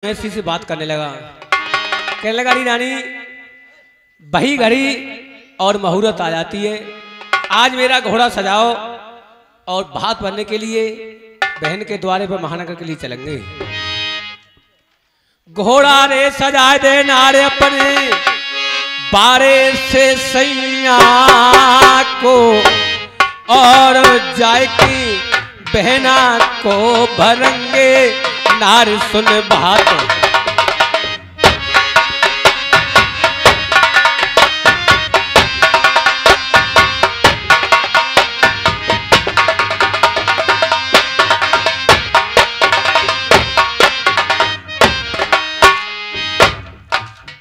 ऐसी से बात करने लगा, कहने लगा अरे रानी बही घड़ी और मुहूर्त आ जाती है, आज मेरा घोड़ा सजाओ और भात बनने के लिए बहन के द्वारे पर महानगर के लिए चलेंगे। घोड़ा रे सजाए दे नारे अपने बारे से सैया को और जाए की बहना को भरंगे नार सुन बात।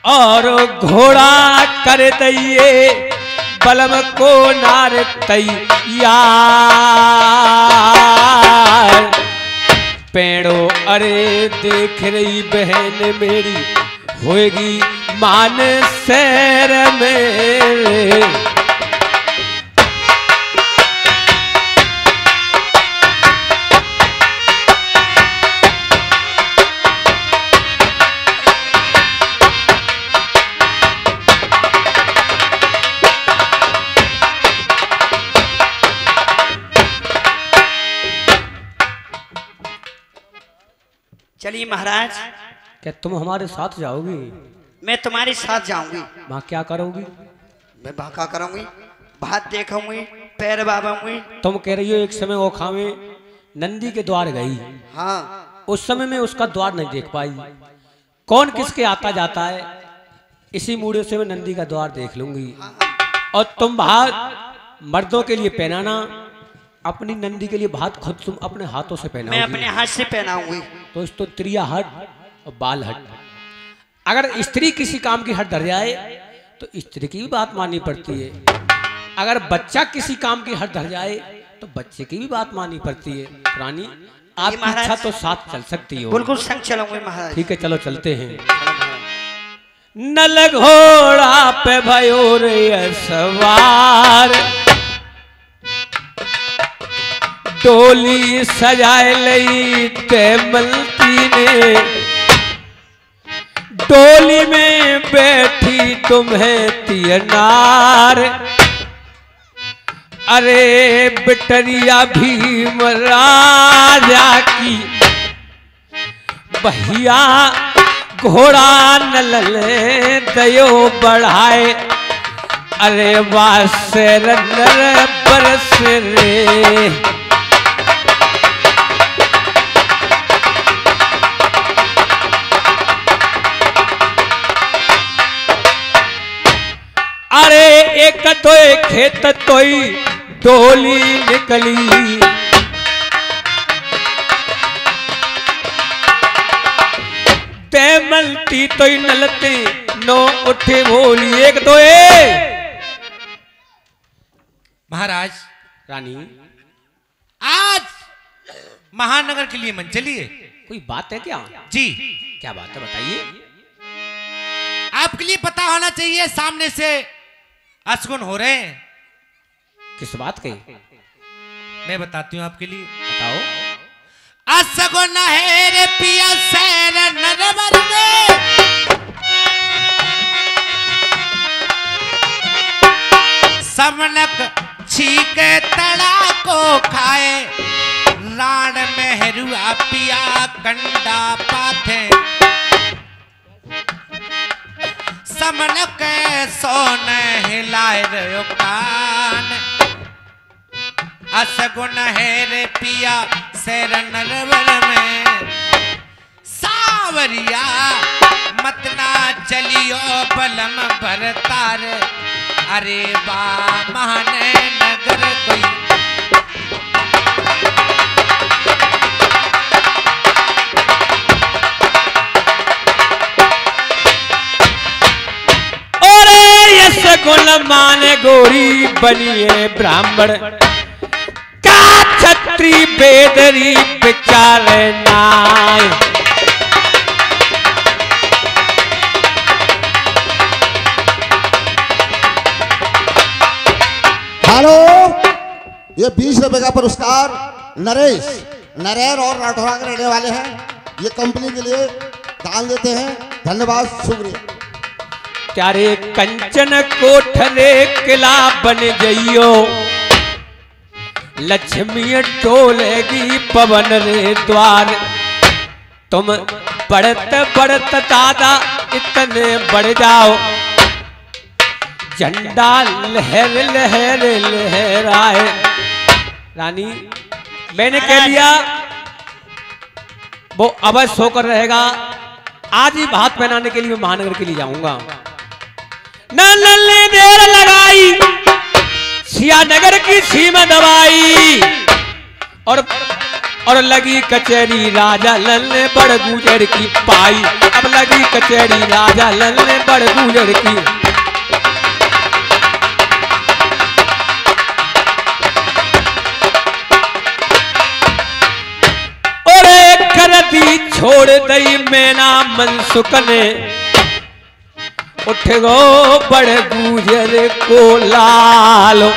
और घोड़ा कर दइए बलम को नार तैयार, पेड़ो अरे देख रही बहन मेरी होएगी मान सैर में। चलिए महाराज। क्या तुम हमारे साथ जाओगी? मैं तुम्हारे साथ जाऊंगी। माँ क्या करोगी? मैं भाका करूंगी, भात देखूंगी, पैर बाबूंगी। तुम कह रही हो एक समय ओखा में नंदी के द्वार गई। हाँ, उस समय में उसका द्वार नहीं देख पाई, कौन किसके आता जाता है, इसी मूडे से मैं नंदी का द्वार देख लूंगी। और तुम भात मर्दों के लिए पहनाना, अपनी नंदी के लिए भात खुद तुम अपने हाथों से पहनाओगी। मैं अपने हाथ से पहनाऊंगी। तो त्रिया हट और बाल हट। अगर स्त्री किसी काम की हट धर जाए तो स्त्री की भी बात माननी पड़ती है, अगर बच्चा किसी काम की हट धर जाए तो बच्चे की भी बात माननी पड़ती है। रानी आपकी इच्छा तो साथ चल सकती हो। बिल्कुल संग चलूंगे महाराज। ठीक है चलो चलते हैं। नल घोड़ा पे भयो रे सवार, डोली सजाए लई तैमलती ने, डोली में बैठी तुम्हें तियनार, अरे बिटरिया भीम राजा की बहिया घोड़ा नलल दयो बढ़ाए, अरे वासर नर बरस रे। अरे एक तो एक खेत तोई डोली निकली, तैमलती तोई नलते नो उठे बोली। एक तो महाराज रानी आज महानगर के लिए मन चलिए। कोई बात है क्या? जी क्या बात है बताइए। आपके लिए पता होना चाहिए, सामने से अशगुन हो रहे हैं। किस बात के? मैं बताती हूँ आपके लिए। बताओ। अशगुन है रे पिया सैर नरवर में, समनक छीक तड़ा को खाए, राण मेहरुआ पिया कंडा पाथे, समनक सोन हिलाए रो कान, अशगुन है रे पिया सैर नरवर में, सावरिया मतना चलियो बलम भरतार, अरे बा महाने नगर कोई। गुल माने गोरी बनिए ब्राह्मण का छत्री बेदरी विचार नाय। हेलो, ये 20 रुपए का पुरस्कार नरेश, नरेर और राठौरा के रहने वाले हैं। ये कंपनी के लिए दान देते हैं। धन्यवाद, शुक्रिया। त्यारे कंचन कोठरे किला बन जइयो, लक्ष्मी टोलेगी पवन रे द्वार। तुम बढ़त बढ़त दादा इतने बढ़ जाओ, झंडा लहर लहर लहराए। रानी मैंने कह लिया वो अवश्य होकर रहेगा। आज ही भात पहनाने के लिए मैं महानगर के लिए जाऊंगा। नल ने देर लगाई, सियानगर की सीमा दबाई, और लगी कचहरी राजा लल ने बड़ गुजर की पाई। अब लगी कचहरी राजा लल ने बड़ गुजर की। और एक करती छोड़ दई मैना मनसुख ने, उठ गो बड़ गुजर को लालो।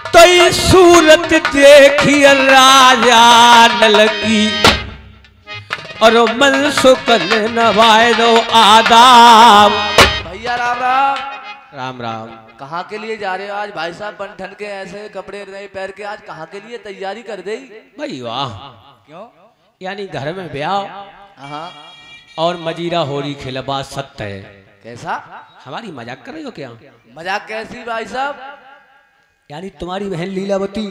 तो सूरत देखी राजा नल की, और मनसुख ने नवाए दो आदाब। भैया राम राम। राम राम। कहाँ के लिए जा रहे हो आज भाई साहब? बन ठन के ऐसे कपड़े नहीं पहन के आज कहाँ के लिए तैयारी कर दे? भाई वाह। क्यों? यानी घर में ब्याह हाँ। और मजीरा होरी खिलबा सत्य है। कैसा? हमारी मजाक कर रहे हो क्या? मजाक कैसी भाई साहब? यानी तुम्हारी बहन लीलावती,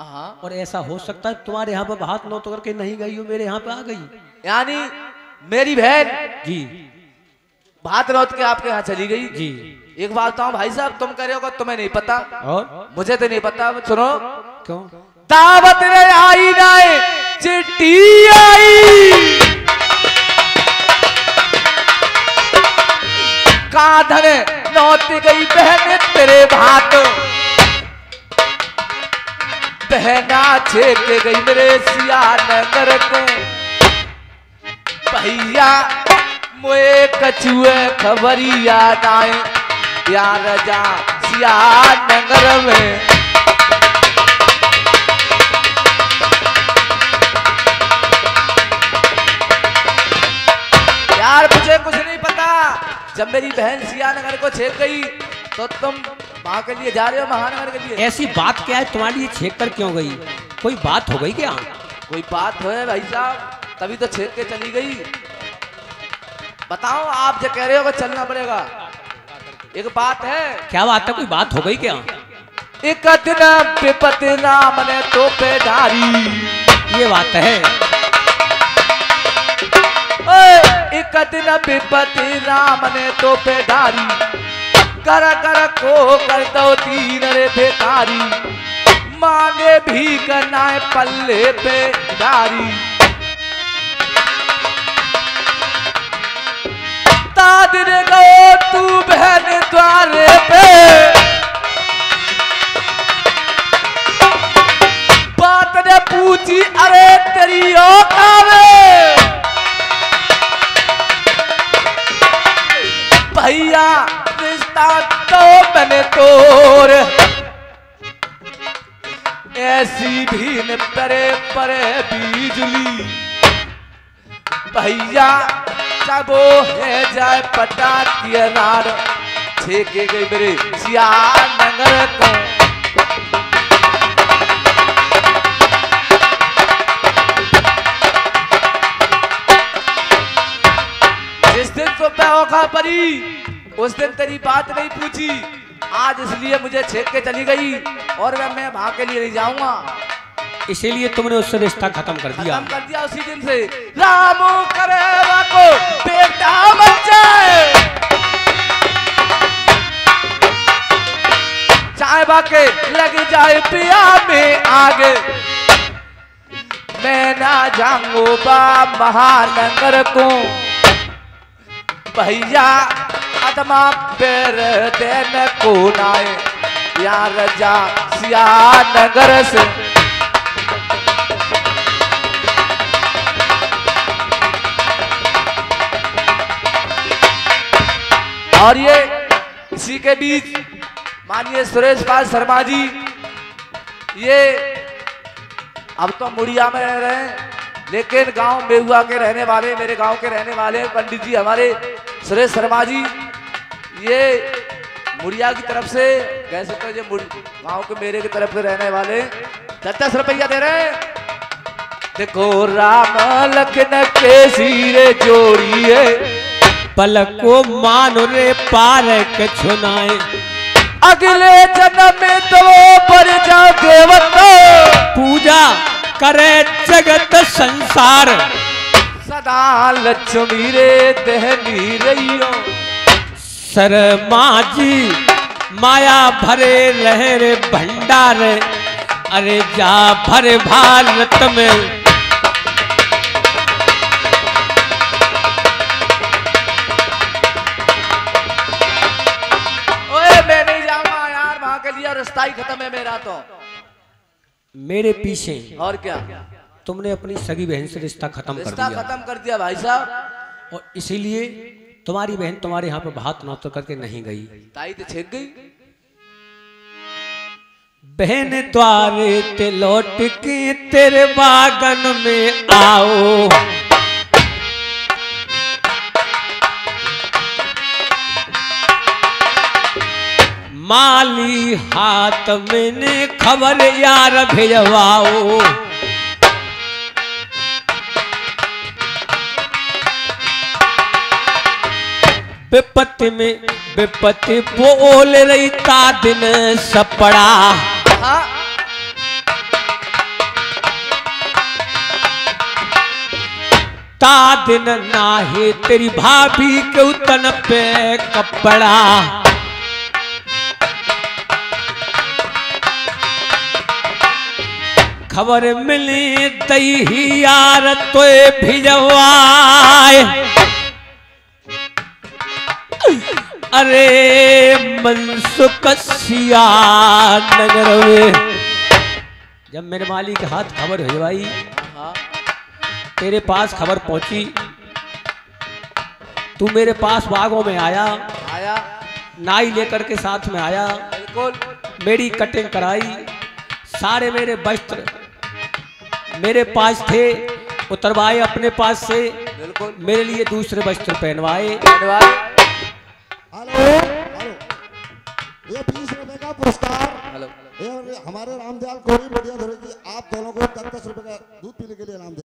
हाँ। और ऐसा हो सकता है तुम्हारे यहाँ पर हाथ नौत करके नहीं गई हो, मेरे यहाँ पे आ गई। यानी मेरी बहन जी भात नौत के आपके यहाँ चली गई? जी। एक बात बताऊं भाई साहब, तुम करे हो तुम्हें नहीं पता और मुझे तो नहीं पता। सुनो, क्यों? दावत रे आई नाए चिट्ठी आई, काधर नौत गई बहन तेरे भात, बहना छेक गई मेरे सियानगर को। भैया मोए कछुए खबरिया नाए यार जा सियानगर में। यार मुझे कुछ नहीं पता। जब मेरी बहन सियानगर को छेक गई तो तुम वहां के लिए जा रहे हो महानगर के लिए? ऐसी बात क्या है तुम्हारी, ये छेक कर क्यों गई? कोई बात हो गई क्या? कोई बात हो भाई साहब, तभी तो छेक के चली गई। बताओ, आप जो कह रहे हो कि चलना पड़ेगा, एक बात है। क्या बात है? कोई बात हो गई क्या? एक दिन विपत्ति नाम ने तो पे धारी, ये बात है। एक दिन विपत्ति राम ने तो पे धारी, कर कर को कर दो तीन रे बेकारी, मांगे भी करना है पल्ले पे धारी। तादिर गो तू बहन द्वारे पे, बात ने पूछी अरे तेरी औकावे, भैया रिश्ता तो मैंने तोर, ऐसी भी न परे परे बिजली, भैया जब है जाए पटा की नार, छेके गई मेरे सियानगर को। जिस दिन सुबह होगा परी, उस दिन तेरी बात नहीं पूछी, आज इसलिए मुझे छेक के चली गई और मैं वहां के लिए नहीं जाऊंगा। इसीलिए तुमने उससे रिश्ता खत्म कर दिया। खत्म कर दिया उसी दिन से। राम करेवा को बेटा बन जाए, चाहे बाके लग जाए पिया में आगे, मैं ना जाऊंगा महानगर को। भैया आत्मा पैर देने को नाए यार जा सियानगर से। और ये इसी के बीच माननीय सुरेश पाल शर्मा जी, ये अब तो मुड़िया में रह रहे हैं, लेकिन गांव बेहुआ के रहने वाले, मेरे गांव के रहने वाले पंडित जी हमारे सुरेश शर्मा जी, ये मुड़िया की तरफ से कैसे तो ये गांव के मेरे की तरफ से रहने वाले 10 रुपया दे रहे हैं। देखो राम लखन के सिरे जोड़िए, पलको मान रे पार के छुनाए, अगले जन्म में तो पर जाओ देवता, पूजा करे जगत संसार, सदा लक्ष्मी रे दहनी रहियो, शर्मा जी माया भरे रहे रे भंडार, अरे जा भरे भारत में। रास्ता ही खत्म है मेरा तो। मेरे पीछे और क्या, तुमने अपनी सगी बहन से रिश्ता खत्म कर रिश्ता दिया। खत्म कर दिया भाई साहब, और इसीलिए तुम्हारी बहन तुम्हारे यहाँ पे भात नातो करके नहीं गई। ताई तो छेक गई। बहन द्वारे ते लौट के तेरे बागन में आओ, माली हाथ मैंने खबर यार भेजवाओ, विपत्ति में विपत्ति बोल रही ता दिन सपड़ा, ता दिन नाहे तेरी भाभी के उतन पे कपड़ा, खबर मिली दही यार तो भिजवाए, अरे मनसुखसिया नगर में जब मेरे माली के हाथ खबर भिजवाई, तेरे पास खबर पहुंची, तू मेरे पास बागों में आया, नाई लेकर के साथ में आया, बिल्कुल मेरी कटिंग कराई, सारे मेरे वस्त्र मेरे पास थे, उतरवाए अपने पास से, बिल्कुल मेरे लिए दूसरे वस्त्र पहनवाए। धन्यवाद। हेलो हेलो, ये 20 रुपए का पुरस्कार हेलो, ये हमारे रामदयाल कोरी बढ़िया धरे की आप दोनों को 10 रुपए का दूध पीने के लिए नाम दे।